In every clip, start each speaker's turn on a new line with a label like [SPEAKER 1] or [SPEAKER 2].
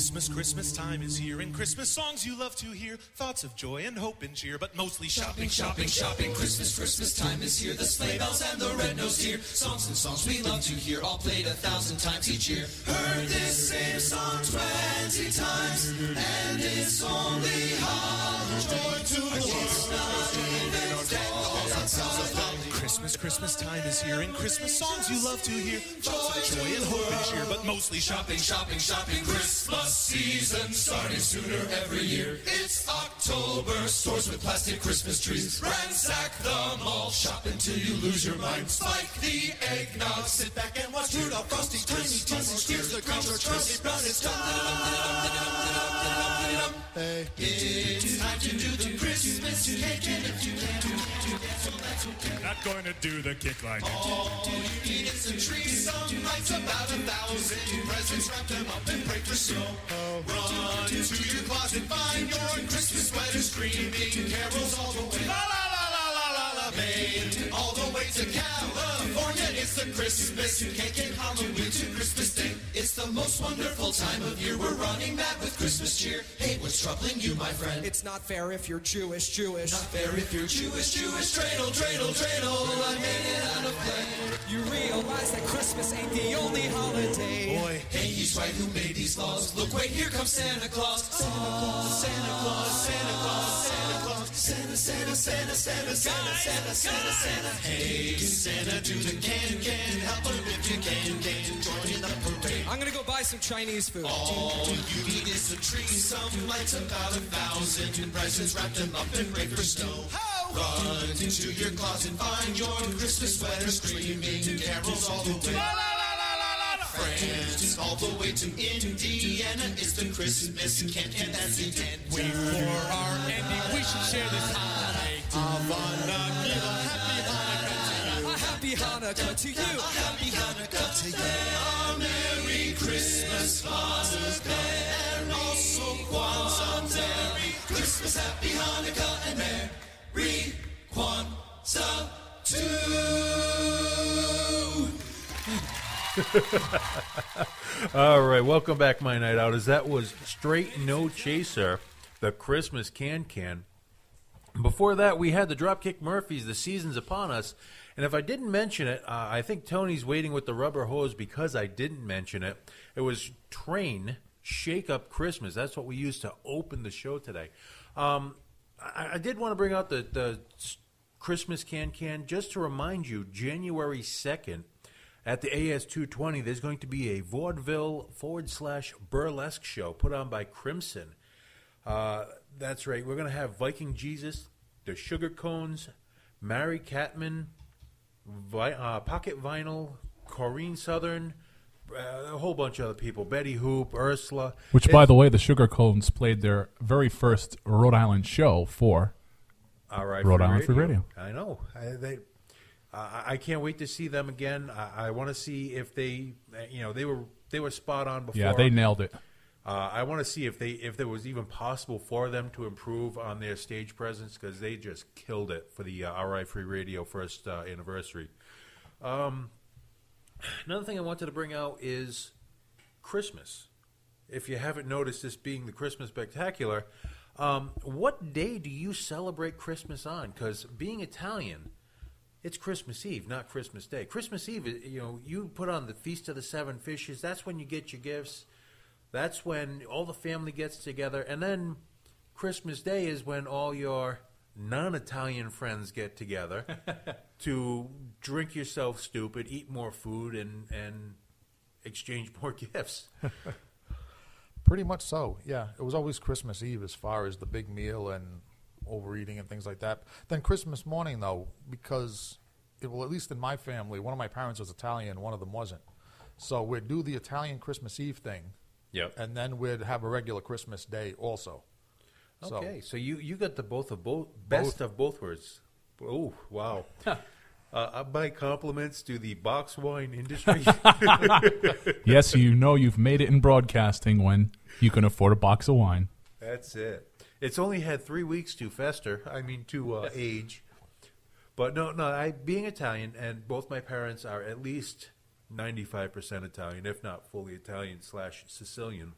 [SPEAKER 1] Christmas time is here, and Christmas songs you love to hear, thoughts of joy and hope and cheer, but mostly shopping.
[SPEAKER 2] Christmas time is here, the sleigh bells and the red-nosed deer, songs and songs we love to hear, all played 1,000 times each year. Heard this same song 20 times, and it's only hollow joy to the
[SPEAKER 1] Christmas time is here, and Christmas songs you love to hear, thoughts of joy and hope and cheer, but mostly shopping.
[SPEAKER 2] Christmas season starting sooner every year. It's October, stores with plastic Christmas trees. Ransack the mall, shop until you lose your mind. Spike the eggnog, sit back and watch Rudolph, Frosty, Tiny, Tears, the Grinch, Charlie Brown. It's it's time to do the Christmas cake, and if you can't do that, so that's okay.
[SPEAKER 1] Not going to do the kick line.
[SPEAKER 2] All you need is a tree, some lights, about 1,000 presents, wrap them up and pray for snow. Run to your closet, find your Christmas sweater, screaming carols all the way. La la la la la la la, Maine, all the way to California. It's the Christmas cake and Halloween to Christmas Day. It's the most wonderful time of year. We're running mad with Christmas cheer. Hey, what's troubling you, my friend?
[SPEAKER 3] It's not fair if you're Jewish.
[SPEAKER 2] Not fair if you're Jewish. Dreidel, I made it out of play.
[SPEAKER 3] You realize that Christmas ain't the only holiday.
[SPEAKER 1] Boy.
[SPEAKER 2] Hey, he's right, who made these laws? Look, wait, here comes Santa Claus. Santa Claus. Hey, Santa, do the can, help him if you can, join in the parade.
[SPEAKER 3] I'm gonna go buy some Chinese food.
[SPEAKER 2] All you need is a tree, some lights, about 1,000 presents, wrap them up and pray for snow. Run into your closet, find your Christmas sweater, screaming carols all the way. France, all the way to Indiana, is the Christmas can, that's the intent.
[SPEAKER 1] Wait for our ending, we should share this holiday.
[SPEAKER 3] A happy Hanukkah to you.
[SPEAKER 2] A happy Hanukkah to you. A Merry Christmas, Hanukkah, and also Kwanzaa. Merry Christmas, Happy Hanukkah, and Merry Kwanzaa too.
[SPEAKER 4] All right, welcome back, My Night Outers. That was Straight No Chaser, the Christmas Can. Before that, we had the Dropkick Murphys, The Season's Upon Us. And if I didn't mention it, I think Tony's waiting with the rubber hose because I didn't mention it. It was Train, Shake Up Christmas. That's what we used to open the show today. I did want to bring out the Christmas Can just to remind you, January 2nd, at the AS220, there's going to be a vaudeville / burlesque show put on by Crimson. That's right. We're going to have Viking Jesus, the Sugar Cones, Mary Catman, Pocket Vinyl, Corrine Southern, a whole bunch of other people, Betty Hoop, Ursula.
[SPEAKER 5] Which, by the way, the Sugar Cones played their very first Rhode Island show for Rhode Island Free Radio.
[SPEAKER 4] I know. I can't wait to see them again. I want to see if they were spot on before.
[SPEAKER 5] Yeah, they nailed it.
[SPEAKER 4] I want to see if there was even possible for them to improve on their stage presence because they just killed it for the RI Free Radio first anniversary. Another thing I wanted to bring out is Christmas. If you haven't noticed this being the Christmas Spectacular, what day do you celebrate Christmas on? Because being Italian, it's Christmas Eve, not Christmas Day. Christmas Eve, you put on the Feast of the Seven Fishes. That's when you get your gifts. That's when all the family gets together. And then Christmas Day is when all your non-Italian friends get together to drink yourself stupid, eat more food, and exchange more gifts.
[SPEAKER 6] Pretty much so, yeah. It was always Christmas Eve as far as the big meal and overeating and things like that. Then Christmas morning, though, because, at least in my family, one of my parents was Italian, one of them wasn't. So we'd do the Italian Christmas Eve thing.
[SPEAKER 4] Yep.
[SPEAKER 6] And then we'd have a regular Christmas Day also.
[SPEAKER 4] Okay, so you got the best of both worlds. Oh, wow. My compliments to the box wine industry.
[SPEAKER 5] Yes, you've made it in broadcasting when you can afford a box of wine.
[SPEAKER 4] That's it. It's only had 3 weeks to fester. To age. But no. Being Italian, and both my parents are at least 95% Italian, if not fully Italian / Sicilian.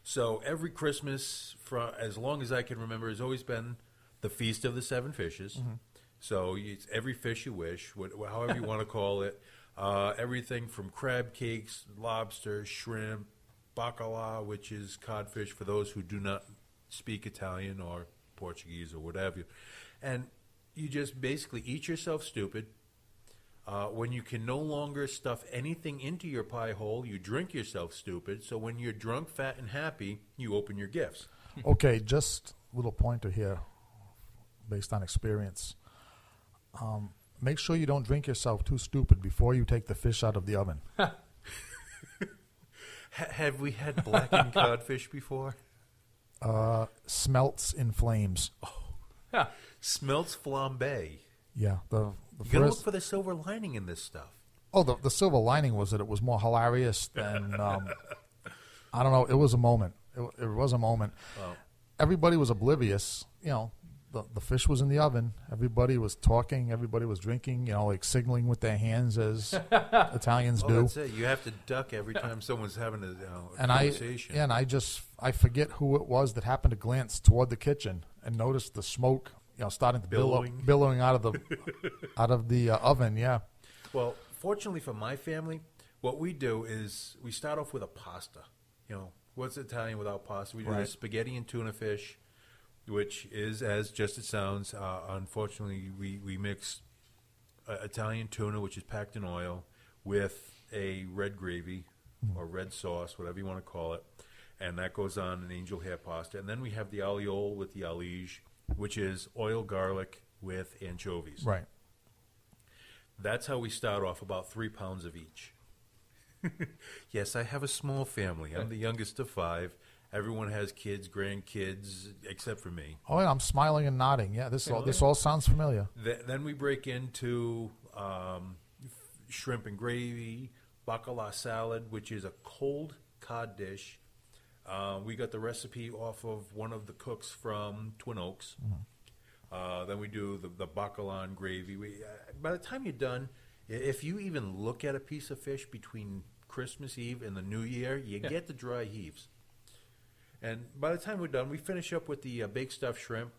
[SPEAKER 4] So every Christmas, as long as I can remember, has always been the Feast of the Seven Fishes. Mm-hmm. So it's every fish you wish, however you want to call it. Everything from crab cakes, lobster, shrimp, bacala, which is codfish for those who do not speak Italian or Portuguese or whatever. And you just basically eat yourself stupid. When you can no longer stuff anything into your pie hole, you drink yourself stupid. So when you're drunk, fat, and happy, you open your gifts.
[SPEAKER 6] Okay, just a little pointer here based on experience. Make sure you don't drink yourself too stupid before you take the fish out of the oven.
[SPEAKER 4] Have we had blackened codfish before?
[SPEAKER 6] Smelts in flames.
[SPEAKER 4] Oh. Smelts flambe.
[SPEAKER 6] Yeah.
[SPEAKER 4] You gotta look for the silver lining in this stuff.
[SPEAKER 6] Oh, the silver lining was that it was more hilarious than, I don't know, it was a moment. It was a moment.
[SPEAKER 4] Oh.
[SPEAKER 6] Everybody was oblivious. You know, the fish was in the oven. Everybody was talking. Everybody was drinking, like signaling with their hands as Italians do.
[SPEAKER 4] That's it. You have to duck every time someone's having a conversation.
[SPEAKER 6] I forget who it was that happened to glance toward the kitchen and noticed the smoke, starting to billowing out of the oven. Yeah.
[SPEAKER 4] Well, fortunately for my family, what we do is we start off with a pasta. What's Italian without pasta? We do the spaghetti and tuna fish, which is as just it sounds. Unfortunately, we mix Italian tuna, which is packed in oil, with a red gravy or red sauce, whatever you want to call it, and that goes on an angel hair pasta. And then we have the alioli with the alige, which is oil garlic with anchovies.
[SPEAKER 6] Right.
[SPEAKER 4] That's how we start off, about 3 pounds of each. Yes, I have a small family. I'm the youngest of 5. Everyone has kids, grandkids, except for me.
[SPEAKER 6] Oh, yeah, I'm smiling and nodding. Yeah, this all sounds familiar.
[SPEAKER 4] Then we break into shrimp and gravy, bacala salad, which is a cold cod dish. We got the recipe off of one of the cooks from Twin Oaks. Mm-hmm. Then we do the bacala and gravy. By the time you're done, if you even look at a piece of fish between Christmas Eve and the New Year, you get the dry heaves. And by the time we're done, we finish up with the baked stuffed shrimp,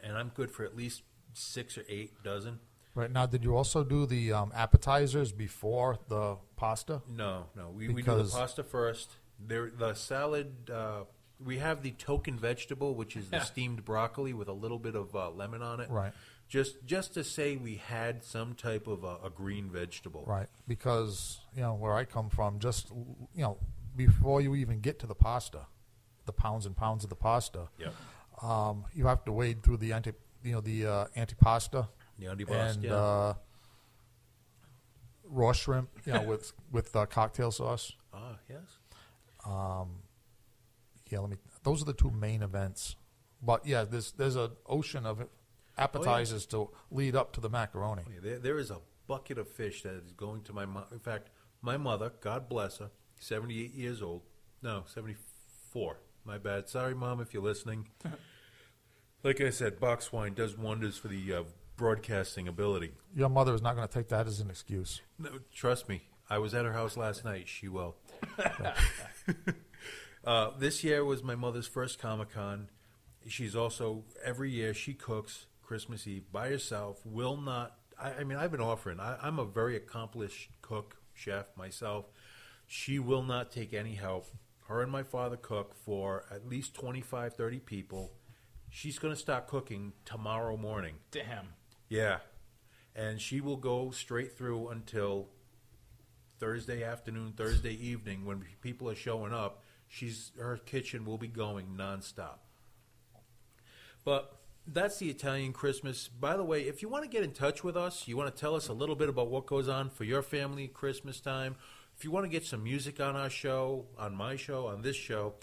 [SPEAKER 4] and I'm good for at least 6 or 8 dozen.
[SPEAKER 6] Right. Now, did you also do the appetizers before the pasta?
[SPEAKER 4] No. We do the pasta first. The salad, we have the token vegetable, which is the steamed broccoli with a little bit of lemon on it.
[SPEAKER 6] Right.
[SPEAKER 4] Just to say we had some type of a green vegetable.
[SPEAKER 6] Right. Because, where I come from, just, before you even get to the pasta, the pounds and pounds of the pasta, you have to wade through the antipasta.
[SPEAKER 4] The antipasta,
[SPEAKER 6] and raw shrimp, with cocktail sauce.
[SPEAKER 4] Ah, yes.
[SPEAKER 6] Those are the 2 main events. But yeah, there's an ocean of appetizers to lead up to the macaroni.
[SPEAKER 4] Oh, yeah. There is a bucket of fish that is going to my mom. In fact, my mother, God bless her, 78 years old. No, 74. My bad. Sorry, Mom, if you're listening. Like I said, box wine does wonders for the broadcasting ability.
[SPEAKER 6] Your mother is not going to take that as an excuse.
[SPEAKER 4] No, trust me. I was at her house last night. She will. This year was my mother's first Comic-Con. She's also, every year, she cooks Christmas Eve by herself, will not, I mean, I've been offering. I'm a very accomplished cook, chef myself. She will not take any help. Her and my father cook for at least 25, 30 people. She's going to start cooking tomorrow morning.
[SPEAKER 5] Damn.
[SPEAKER 4] Yeah. And she will go straight through until Thursday afternoon, Thursday evening when people are showing up. Her kitchen will be going nonstop. But that's the Italian Christmas. By the way, if you want to get in touch with us, you want to tell us a little bit about what goes on for your family Christmas time, if you want to get some music on our show, on my show, on this show,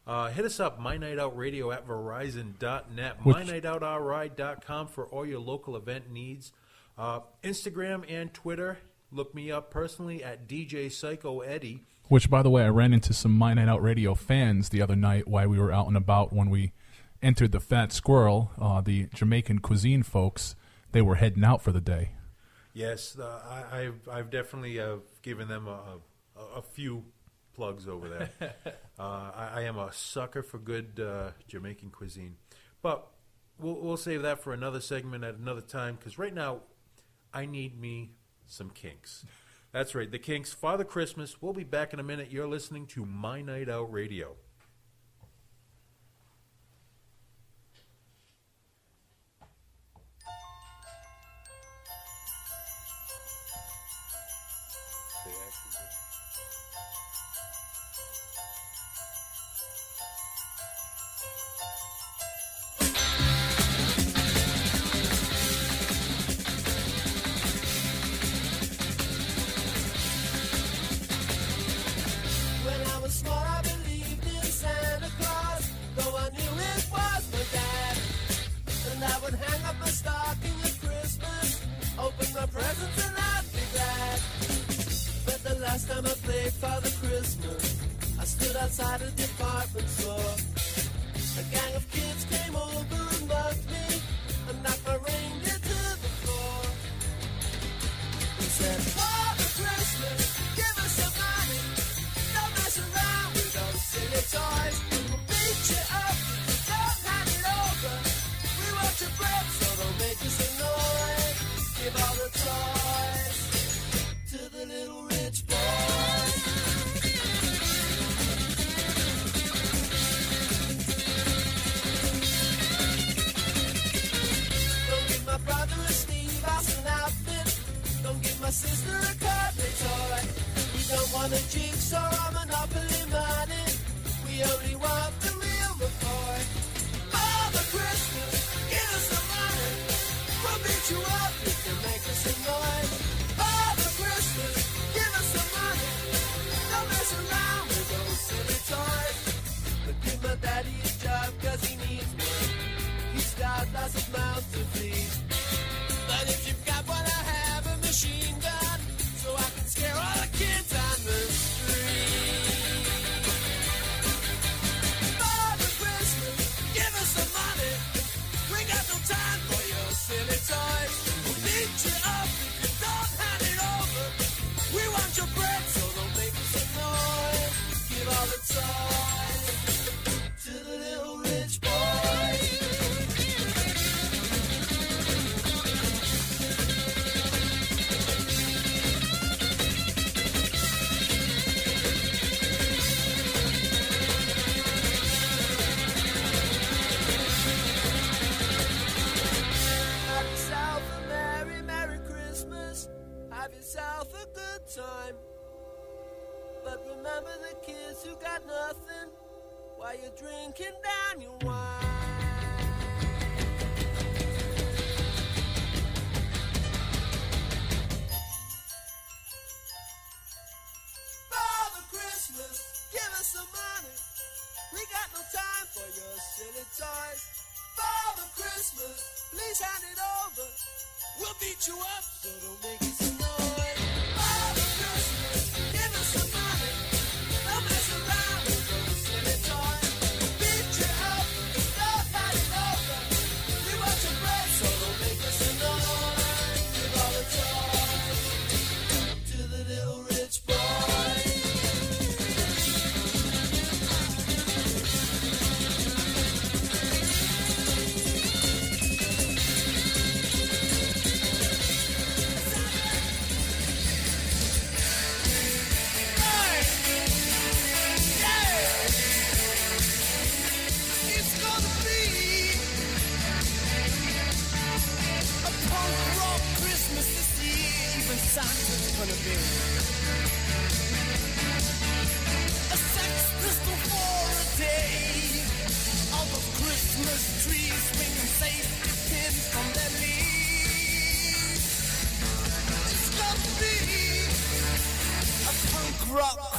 [SPEAKER 4] hit us up, MyNightOut Radio at Verizon.net, MyNightOutRI.com for all your local event needs. Instagram and Twitter, look me up personally at DJ Psyco Eddie.
[SPEAKER 5] Which, by the way, I ran into some MyNightOut Radio fans the other night while we were out and about when we entered the Fat Squirrel, the Jamaican cuisine folks. They were heading out for the day.
[SPEAKER 4] Yes, I've definitely given them a few plugs over there. I am a sucker for good Jamaican cuisine. But we'll save that for another segment at another time, because right now I need me some Kinks. That's right, the Kinks, Father Christmas. We'll be back in a minute. You're listening to My Night Out Radio.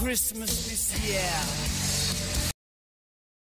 [SPEAKER 7] Christmas this year.